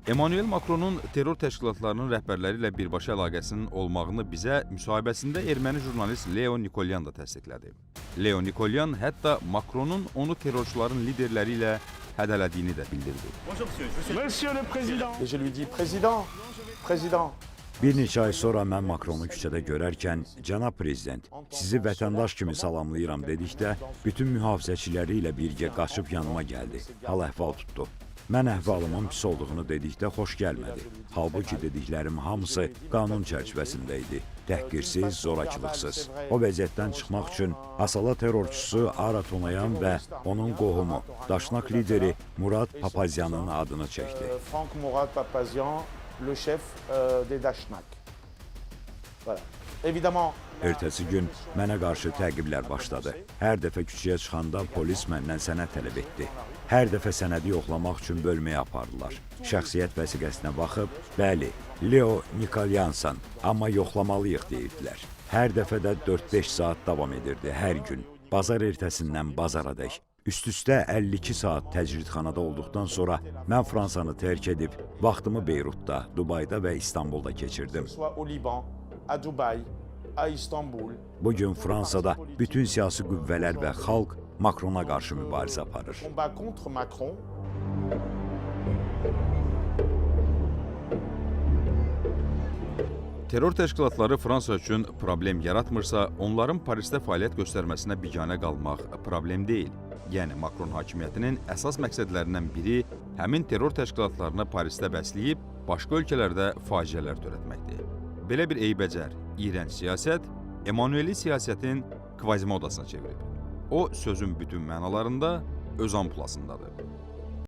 Emmanuel Macronun terror təşkilatlarının rəhbərləri ilə birbaşa əlaqəsinin olmağını bizə müsahibəsində erməni jurnalist Leo Nikolyan da təsdiqlədi. Leo Nikolyan hətta Macronun onu terrorçuların liderləri ilə hədələdiyini də bildirdi. Monsieur le Président. Et je lui dis, Président. Bir neçə ay sonra mən Makronu küçədə görərkən, cənab prezident, sizi vətəndaş kimi salamlayıram dedikdə, bütün mühafizəçiləri ilə birgə qaçıb yanıma gəldi, hal-əhval tutdu. Mən əhvalımın pis olduğunu dedikdə xoş gəlmədi. Halbuki dediklərim hamısı qanun çərçivəsində idi. Təhqirsiz, zorakılıqsız. O vəziyyətdən çıxmaq üçün Asala terrorçusu Ara Tonayan və onun qohumu, Daşnak lideri Murad Papazyanın adını çəkdi. Franck Mourad Papazyan, le chef des Daşnak. Voilà. Évidemment, Ertəsi gün mənə qarşı təqiblər başladı. Hər dəfə küçəyə çıxanda polis məndən sənəd tələb etdi. Hər dəfə sənədi yoxlamaq üçün bölməyə apardılar. Şəxsiyyət vəsiqəsinə baxıb, bəli, Leo Nikolyansan, amma yoxlamalıyıq deyirdilər. Hər dəfə də 4-5 saat davam edirdi, hər gün. Bazar ertəsindən bazaradək. Üst-üstə 52 saat təcridxanada olduqdan sonra mən Fransanı tərk edib, vaxtımı Beyrutda, Dubayda və İstanbulda keçirdim. soit au Liban, à Dubaï, à Istanbul. Bugün Fransada bütün siyasi qüvvələr və xalq Makrona qarşı mübarizə aparır. Combat contre Macron. Terror təşkilatları Fransa üçün problem yaratmırsa, onların Parisdə fəaliyyət göstərməsinə biganə qalmaq problem deyil. Yəni, Macron hakimiyyətinin əsas məqsədlərindən biri həmin terror təşkilatlarını Parisdə bəsləyib, başqa ölkələrdə faciələr törətməkdir. Belə bir eybəcər, iyrənc siyasət Emmanueli siyasətin kvazimodasına çevirib. O, sözün bütün mənalarında öz ampulasındadır.